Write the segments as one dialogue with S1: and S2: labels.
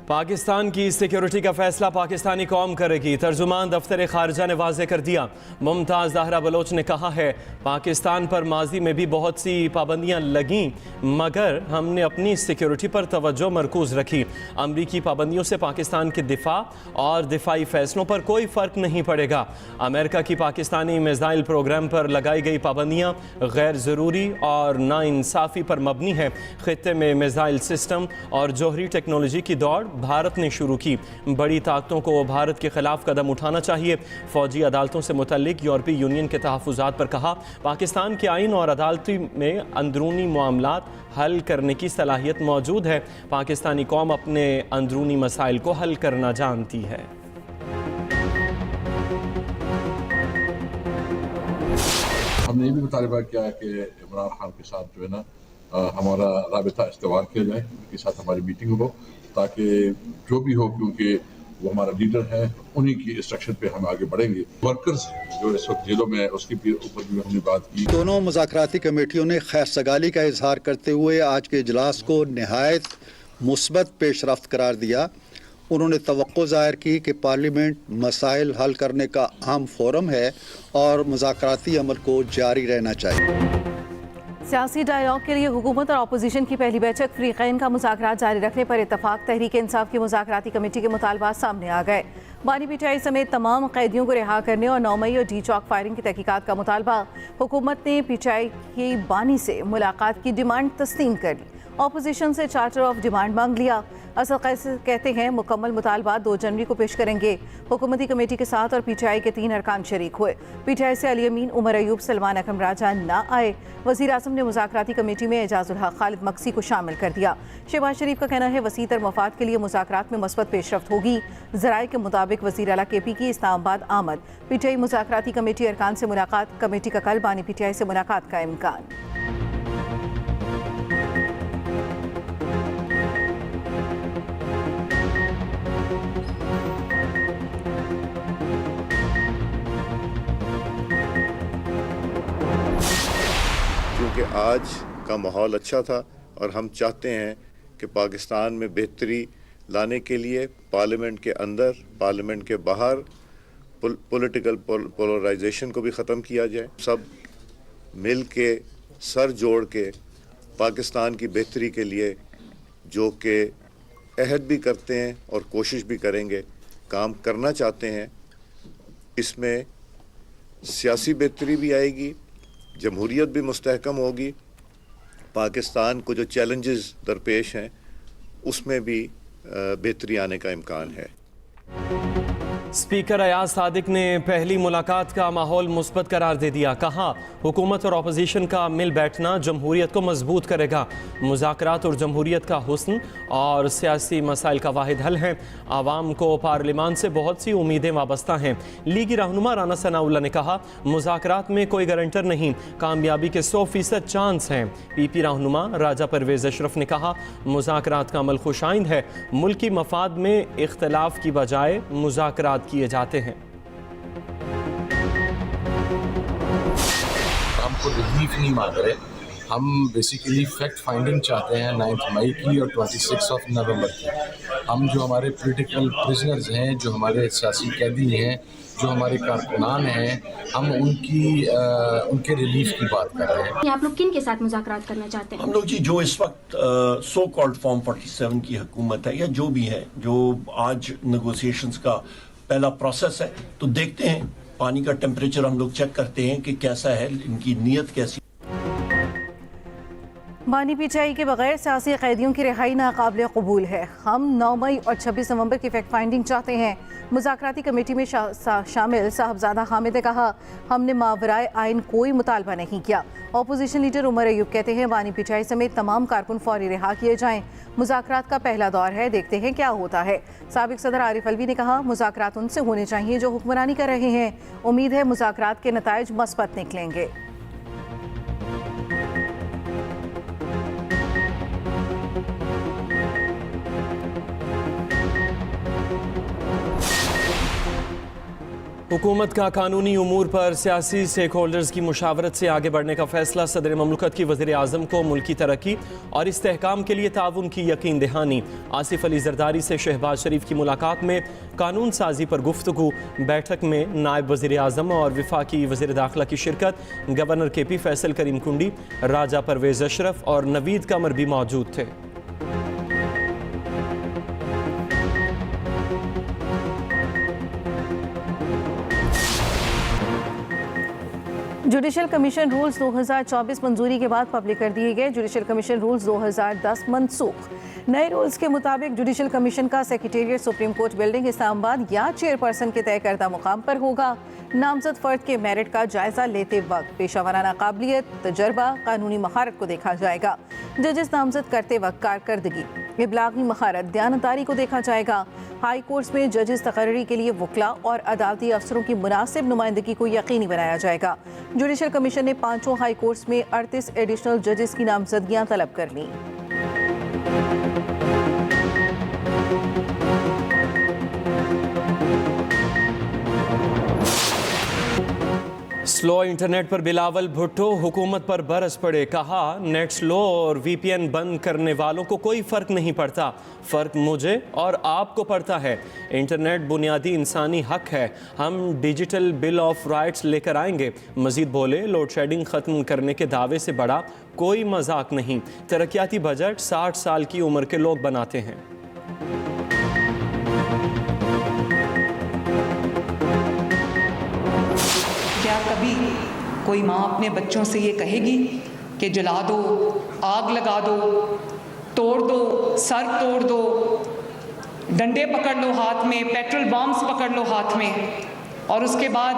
S1: पाकिस्तान की सिक्योरिटी का फैसला पाकिस्तानी कौम करेगी। तर्जुमान दफ्तर खारजा ने वाज़ेह कर दिया। मुमताज़ ज़हरा बलोच ने कहा है, पाकिस्तान पर माजी में भी बहुत सी पाबंदियाँ लगीं, मगर हमने अपनी सिक्योरिटी पर तवज्जो मरकूज़ रखी। अमरीकी पाबंदियों से पाकिस्तान के दिफा और दिफाई फैसलों पर कोई फ़र्क नहीं पड़ेगा। अमेरिका की पाकिस्तानी मिसाइल प्रोग्राम पर लगाई गई पाबंदियाँ गैर ज़रूरी और नाइंसाफ़ी पर मबनी है। खित्ते में मिसाइल सिस्टम और जोहरी टेक्नोलॉजी की दौड़ भारत ने शुरू की। बड़ी ताकतों को भारत के खिलाफ कदम उठाना चाहिए। फौजी अदालतों से मुतल्लिक यूरोपीय यूनियन के तहफ़्फ़ुज़ात पर कहा, पाकिस्तान के आइन और अदालती में अंदरूनी मामलात हल करने की सलाहियत मौजूद है। पाकिस्तानी कौम अपने अंदरूनी मसाइल को हल करना जानती है।
S2: हमने ये भी मुतालबा किया कि इमरान खान के साथ जो है ना हमारा राबिता इस्तेमाल किया जाए, उनके साथ हमारी मीटिंग हो, ताकि जो भी हो, क्योंकि वो हमारा लीडर है, उन्हीं की इंस्ट्रक्शन पे हम आगे बढ़ेंगे। वर्कर्स जो इस वक्त जेलों में है उसके ऊपर भी हमने बात की।
S3: दोनों मुज़ाकराती कमेटियों ने खैर सगाली का इजहार करते हुए आज के इजलास को निहायत मुस्बत पेशरफ्त करार दिया। उन्होंने तवक्को ज़ाहिर की कि पार्लियामेंट मसाइल हल करने का अहम फोरम है और मुज़ाकराती अमल को जारी रहना चाहिए।
S4: सियासी डायलॉग के लिए हुकूमत और अपोजिशन की पहली बैठक, फ्रीक़ैन का मुज़ाकरात जारी रखने पर इत्तफाक। तहरीक इंसाफ की मुज़ाकराती कमेटी के मुतालबात सामने आ गए। बानी पीटीआई समेत तमाम कैदियों को रिहा करने और 9 मई और डी चौक फायरिंग की तहकीकात का मुतालबा। हुकूमत ने पीटीआई की बानी से मुलाकात की डिमांड तस्लीम कर ली। अपोजिशन से चार्टर ऑफ डिमांड मांग लिया। असद कैसर कहते हैं मुकम्मल मुतालबात 2 जनवरी को पेश करेंगे। हुकूमती कमेटी के साथ और पीटीआई के 3 अरकान शरीक हुए। पीटीआई से अली अमीन, उमर अयूब, सलमान अकरम राजा ना आए। वज़ीर आज़म ने मुज़ाकराती कमेटी में एजाजुल हक, खालिद मक्सी को शामिल कर दिया। शहबाज शरीफ का कहना है वसीतर मफाद के लिए मुज़ाकरात में मस्बत पेशरफ्त होगी। ज़राए के मुताबिक वज़ीर आला केपी की इस्लामाबाद आमद। पीटीआई मुज़ाकराती कमेटी अरकान से मुलाकात। कमेटी का कल बानी पीटीआई से मुलाकात का इम्कान।
S5: क्योंकि आज का माहौल अच्छा था और हम चाहते हैं कि पाकिस्तान में बेहतरी लाने के लिए पार्लियामेंट के अंदर, पार्लियामेंट के बाहर पॉलिटिकल पोलराइजेशन को भी ख़त्म किया जाए। सब मिल के सर जोड़ के पाकिस्तान की बेहतरी के लिए जो कि अहद भी करते हैं और कोशिश भी करेंगे, काम करना चाहते हैं। इसमें सियासी बेहतरी भी आएगी, जमहूरियत भी मुस्तहकम होगी। पाकिस्तान को जो चैलेंजेस दरपेश हैं उसमें भी बेहतरी आने का इम्कान है।
S1: स्पीकर अयाज सादिक ने पहली मुलाकात का माहौल मुस्बत करार दे दिया। कहा, हुकूमत और अपोजिशन का मिल बैठना जमहूरियत को मजबूत करेगा। मुज़ाकरात और जमहूरियत का हुस्न और सियासी मसाइल का वाहिद हल है। आवाम को पार्लियामान से बहुत सी उम्मीदें वाबस्ता हैं। लीगी रहनुमा राना सनाउल्लाह ने कहा, मुज़ाकरात में कोई गारंटर नहीं, कामयाबी के 100% चांस हैं। पीपी रहनुमा राजा परवेज़ अशरफ ने कहा, मुज़ाकरात का अमल खुशाइंद है। मुल्की मफाद में इख्तलाफ की बजाय मुज़ाकरात किए जाते हैं।
S6: हमको रिलीफ नहीं मांग रहे, हम बेसिकली फैक्ट फाइंडिंग चाहते हैं 9 मई की और 26 नवंबर की। हम जो हमारे पॉलिटिकल प्रिजनर्स हैं, जो हमारे सियासी कैदी हैं, जो हमारे कारकुनान हैं, हम उनके रिलीफ की बात कर रहे हैं।
S7: आप लोग किन के साथ मुज़ाकरात करना चाहते हैं?
S8: हम लोग जी जो इस वक्त सो कॉल्ड फॉर्म 47 की हुकूमत है या जो भी है, जो आज नेगोशिएशंस का पहला प्रोसेस है, तो देखते हैं, पानी का टेम्परेचर हम लोग चेक करते हैं कि कैसा है, इनकी नीयत कैसी।
S4: बानी पीटीआई के बगैर सियासी कैदियों की रिहाई नाकाबिल कबूल है। हम 9 मई और 26 नवंबर की फैक्ट फाइंडिंग चाहते हैं। मुज़ाकराती कमेटी में शामिल साहबजादा हामिद ने कहा, हमने मावराए आइन कोई मुतालबा नहीं किया। अपोजिशन लीडर उमर अयूब कहते हैं बानी पीटीआई समेत तमाम कारकुन फौरी रिहा किए जाएं। मुज़ाकरात का पहला दौर है, देखते हैं क्या होता है। साबिक सदर आरिफ अलवी ने कहा, मुज़ाकरात उनसे होने चाहिए जो हुक्मरानी कर रहे हैं। उम्मीद है मुज़ाकरात के नताइज मस्बत निकलेंगे।
S1: हुकूमत का कानूनी उमूर पर सियासी स्टेक होल्डर्स की मुशावरत से आगे बढ़ने का फैसला। सदर ममलकत की वज़ीर आज़म को मुल्की तरक्की और इस्तेहकाम के लिए ताउन की यकीन दहानी। आसिफ अली जरदारी से शहबाज शरीफ की मुलाकात में कानून साजी पर गुफ्तगू। बैठक में नायब वज़ीर आज़म और वफाकी वज़ीर दाखिला की शिरकत। गवर्नर KP फैसल करीम कुंडी, राजा परवेज़ अशरफ और नवीद कमर भी मौजूद थे।
S4: जुडिशल कमीशन रूल्स 2024 मंजूरी के बाद पब्लिक कर दिए गए। जुडिशल कमीशन रूल्स 2010 मनसूख। नए रूल्स के मुताबिक जुडिशल कमीशन का secretariat supreme court building Islamabad या चेयरपर्सन के तय करदा मुकाम पर होगा। नामजद फर्द के मेरिट का जायजा लेते वक्त पेशावराना काबिलियत, तजर्बा, कानूनी महारत को देखा जाएगा। जजेस नामजद करते वक्त कारकर्दगी, इबलागी महारत, दयानतदारी को देखा जाएगा। हाई कोर्ट्स में जजेस तकर्री के लिए वकला और अदालती अफसरों की मुनासिब नुमाइंदगी को यकीनी बनाया जाएगा। जुडिशल कमीशन ने 5 हाई कोर्ट्स में 38 एडिशनल जजेस की नामजदगियां तलब कर लीं।
S1: स्लो इंटरनेट पर बिलावल भुट्टो हुकूमत पर बरस पड़े। कहा, नेट स्लो और VPN बंद करने वालों को कोई फ़र्क नहीं पड़ता, फ़र्क मुझे और आपको पड़ता है। इंटरनेट बुनियादी इंसानी हक है, हम डिजिटल बिल ऑफ राइट्स लेकर आएंगे। मजीद बोले, लोड शेडिंग ख़त्म करने के दावे से बड़ा कोई मजाक नहीं। तरक्याती बजट 60 साल की उम्र के लोग बनाते हैं।
S9: क्या कभी कोई माँ अपने बच्चों से ये कहेगी कि जला दो, आग लगा दो, तोड़ दो, सर तोड़ दो, डंडे पकड़ लो हाथ में, पेट्रोल बॉम्ब्स पकड़ लो हाथ में, और उसके बाद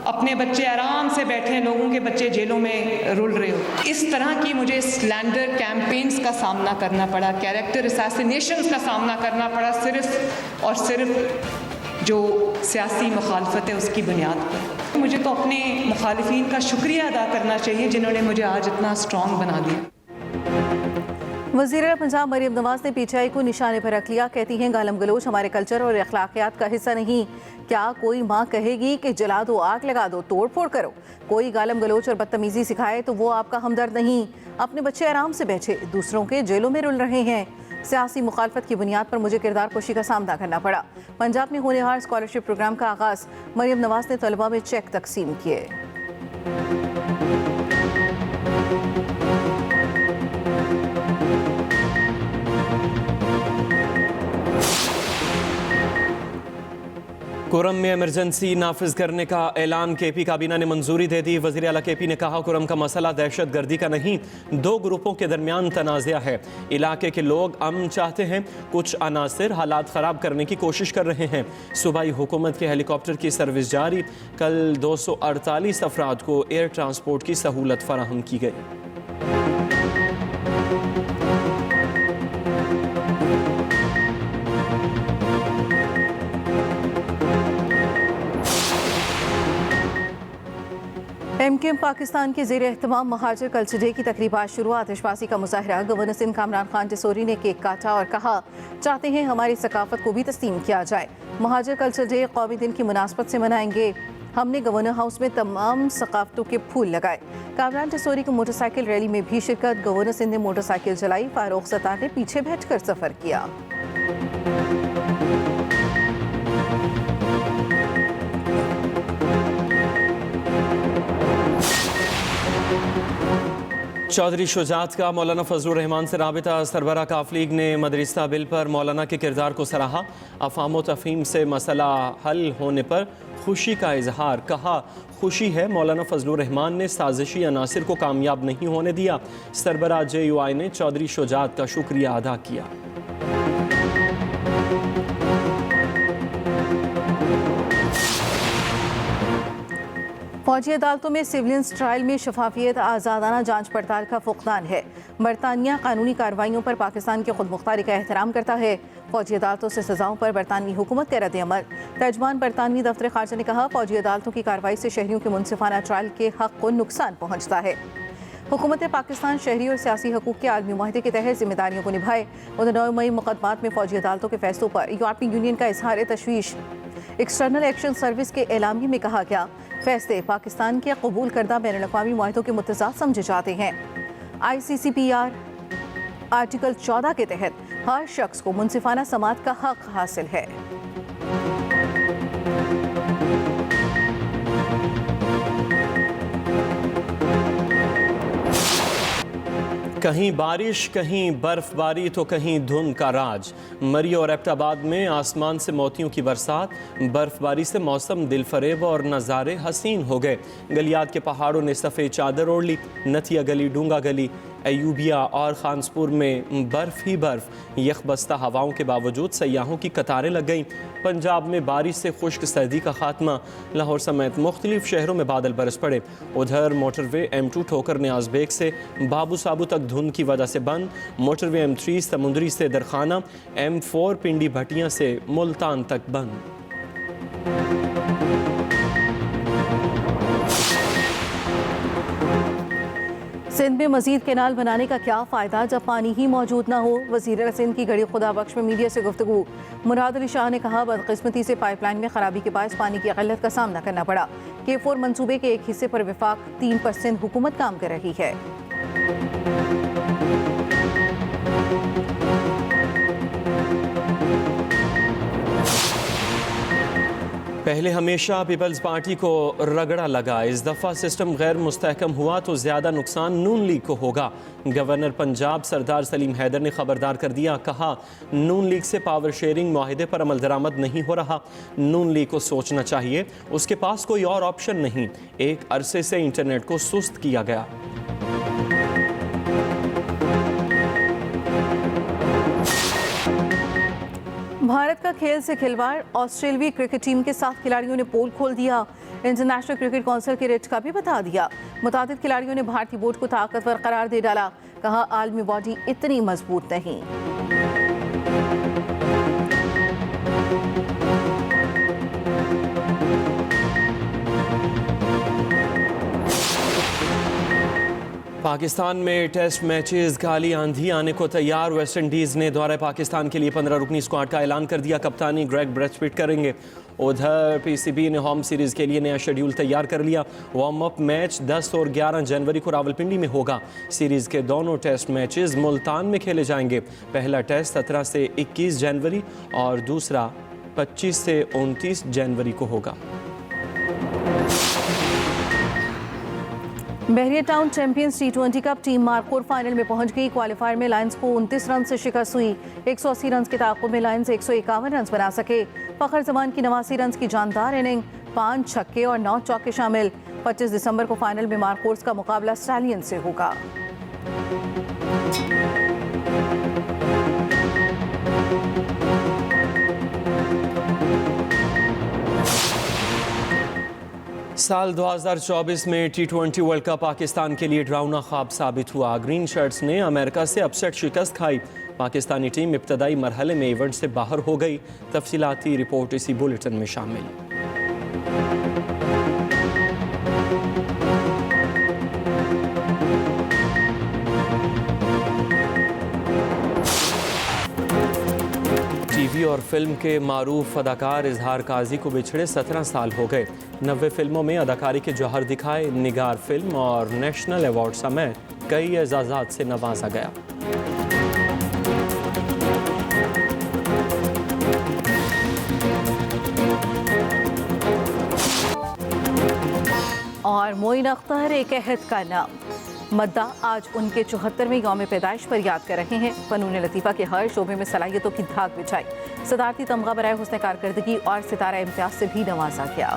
S9: अपने बच्चे आराम से बैठे, लोगों के बच्चे जेलों में रुल रहे हो। इस तरह की मुझे स्लैंडर कैंपेन्स का सामना करना पड़ा, कैरेक्टर असैसिनेशंस का सामना करना पड़ा, सिर्फ और सिर्फ जो सियासी मुखालफत है उसकी बुनियाद पर। मुझे तो अपने मुखालिफिन का शुक्रिया अदा करना चाहिए जिन्होंने मुझे आज इतना स्ट्रॉन्ग बना दिया।
S4: वज़ीर पंजाब मरियम नवाज ने PTI को निशाने पर रख लिया। कहती हैं, गालम गलोच हमारे कल्चर और अखलाकियात का हिस्सा नहीं। क्या कोई माँ कहेगी कि जला दो, आग लगा दो, तोड़ फोड़ करो? कोई गालम गलोच और बदतमीजी सिखाए तो वो आपका हमदर्द नहीं। अपने बच्चे आराम से बैठे, दूसरों के जेलों में रुल रहे हैं। सियासी मुखालफत की बुनियाद पर मुझे किरदार कुशी का सामना करना पड़ा। पंजाब में होनहार स्कॉलरशिप प्रोग्राम का आगाज़। मरियम नवाज ने तलबा में चेक तकसीम किए।
S1: कुरम में इमरजेंसी नाफिज करने का ऐलान। KP काबीना ने मंजूरी दे दी। वज़ीर आला KP ने कहा, कुरम का मसला दहशत गर्दी का नहीं, 2 ग्रुपों के दरमियान तनाज़ा है। इलाके के लोग अमन चाहते हैं, कुछ अनासिर हालात ख़राब करने की कोशिश कर रहे हैं। सूबाई हुकूमत के हेलीकॉप्टर की सर्विस जारी। कल 248 अफराद को एयर ट्रांसपोर्ट की सहूलत फराहम की गई।
S4: MKM पाकिस्तान के ज़ेर एहतमाम महाजर कल्चर डे की तकरीबात शुरू। आतिशबाजी का मुजाहरा। गवर्नर सिंध कामरान खान टिसोरी ने केक काटा और कहा, चाहते हैं हमारी सकाफत को भी तस्लीम किया जाए। महाजर कल्चर डे कौमी दिन की मुनासबत से मनाएंगे। हमने गवर्नर हाउस में तमाम सकाफतों के फूल लगाए। कामरान टिसोरी की मोटरसाइकिल रैली में भी शिरकत। गवर्नर सिंध ने मोटरसाइकिल चलाई। फारूक सत्तार ने पीछे बैठकर सफ़र किया।
S1: चौधरी शुजात का मौलाना फजलुर रहमान से राबिता। सरबरा काफ लीग ने मदरसा बिल पर मौलाना के किरदार को सराहा। अफाम व तफहीम से मसला हल होने पर खुशी का इजहार। कहा, खुशी है मौलाना फजलुर रहमान ने साजिशी अनासिर को कामयाब नहीं होने दिया। सरबरा JUI ने चौधरी शुजात का शुक्रिया अदा किया।
S4: फौजी अदालतों में सिविलियंस ट्रायल में शफाफियत, आज़ादाना जांच पड़ताल का फुकदान है। बरतानिया कानूनी कार्रवाइयों पर पाकिस्तान की खुद मुख्तारी का एहतराम करता है। फौजी अदालतों से सजाओं पर बरतानवी हुकूमत का रद्द-ए-अमल। तर्जमान बरतानवी दफ्तर खारजा ने कहा, फौजी अदालतों की कार्रवाई से शहरियों के मुनसिफाना ट्रायल के हक को नुकसान पहुँचता है। हुकूमत पाकिस्तान शहरी और सियासी हकूक़ के आलमी मुआहदे के तहत जिम्मेदारियों को निभाए। 9 मई मुकदमात में फौजी अदालतों के फैसलों पर यूरोपीय यूनियन का इजहार तशवीश। एक्सटर्नल एक्शन सर्विस के एलामी में कहा गया, फैसले पाकिस्तान के कबूल करदा बैनुल अक़वामी मुआहदों के मुतज़ाद समझे जाते हैं। ICCPR आर्टिकल 14 के तहत हर शख्स को मुनसिफाना समाअत का हक हासिल है।
S1: कहीं बारिश, कहीं बर्फबारी तो कहीं धुंध का राज। मरी और एबटाबाद में आसमान से मोतियों की बरसात, बर्फबारी से मौसम दिलफरेब और नज़ारे हसीन हो गए। गलियात के पहाड़ों ने सफ़ेद चादर ओढ़ ली। नथिया गली, डूंगा गली, अयूबिया और खानसपुर में बर्फ़ ही बर्फ़। यखबस्ता हवाओं के बावजूद सयाहों की कतारें लग गईं। पंजाब में बारिश से खुश्क सर्दी का खात्मा। लाहौर समेत मुख्तलिफ शहरों में बादल बरस पड़े। उधर मोटरवे M2 ठोकर न्याज बेग से बाबू साबू तक धुंध की वजह से बंद। मोटरवे M3 समुंदरी से दरखाना, M4 पिंडी भटियां से मुल्तान तक बंद।
S4: सिंध में मजीद कैनाल बनाने का क्या फ़ायदा जब पानी ही मौजूद ना हो। वज़ीर सिंध की घड़ी खुदा बख्श में मीडिया से गुफ्तगू। मुराद अली शाह ने कहा, बदकिस्मती से पाइपलाइन में खराबी के बायस पानी की क़िल्लत का सामना करना पड़ा। K4 मंसूबे के एक हिस्से पर विफाक 3% हुकूमत काम कर रही है।
S1: पहले हमेशा पीपल्स पार्टी को रगड़ा लगा, इस दफ़ा सिस्टम गैर मुस्तहकम हुआ तो ज़्यादा नुकसान नून लीग को होगा। गवर्नर पंजाब सरदार सलीम हैदर ने खबरदार कर दिया, कहा नून लीग से पावर शेयरिंग मुआहिदे पर अमल दरामद नहीं हो रहा। नून लीग को सोचना चाहिए, उसके पास कोई और ऑप्शन नहीं। एक अरसे से इंटरनेट को सुस्त किया गया।
S4: भारत का खेल से खिलवाड़, ऑस्ट्रेलियाई क्रिकेट टीम के 7 खिलाड़ियों ने पोल खोल दिया। इंटरनेशनल क्रिकेट काउंसिल के रेट का भी बता दिया। मुतादिद खिलाड़ियों ने भारतीय बोर्ड को ताकतवर करार दे डाला। कहा, आलमी बॉडी इतनी मजबूत नहीं।
S1: पाकिस्तान में टेस्ट मैचेस काली आंधी आने को तैयार। वेस्ट इंडीज़ ने दौरे पाकिस्तान के लिए 15 रुकनी स्क्वाड का ऐलान कर दिया। कप्तानी ग्रेग ब्रेथवेट करेंगे। उधर PCB ने होम सीरीज़ के लिए नया शेड्यूल तैयार कर लिया। वार्म अप मैच 10 और 11 जनवरी को रावलपिंडी में होगा। सीरीज़ के दोनों टेस्ट मैचेस मुल्तान में खेले जाएंगे। पहला टेस्ट 17 से 21 जनवरी और दूसरा 25 से 29 जनवरी को होगा।
S4: Bahariya town champions T20 cup team मारकोर फाइनल में पहुंच गई। क्वालिफायर में लायंस को 29 रन से शिकस्त हुई। 180 रन के ताक़ुब में लायंस 151 रन बना सके। फ़खर जमान की 89 रन की जानदार इनिंग, 5 छक्के और 9 चौके शामिल। 25 दिसंबर को फाइनल में मारकोर्स का मुकाबला स्टैलियन से होगा।
S1: साल 2024 में T20 वर्ल्ड कप पाकिस्तान के लिए डरावना ख्वाब साबित हुआ। ग्रीन शर्ट्स ने अमेरिका से अपसेट शिकस्त खाई। पाकिस्तानी टीम इब्तदाई मरहले में इवेंट से बाहर हो गई। तफसीलाती रिपोर्ट इसी बुलेटिन में शामिल। टीवी और फिल्म के मारूफ अदाकार इजहार काजी को बिछड़े 17 साल हो गए। 90 फिल्मों में अदाकारी के जौहर दिखाए। निगार फिल्म और नेशनल अवार्ड समेत कई एजाज़ात से नवाजा गया।
S4: और मोइन अख्तर एक अहद का नाम। मद्दा आज उनके 74वें यौम पैदाइश पर याद कर रहे हैं। फ़नून लतीफ़ा के हर शोबे में सलाहियतों की धाक बिछाई। सदारती तमगा बराए हुस्न कारकर्दगी और सितारा इम्तियाज से भी नवाजा गया।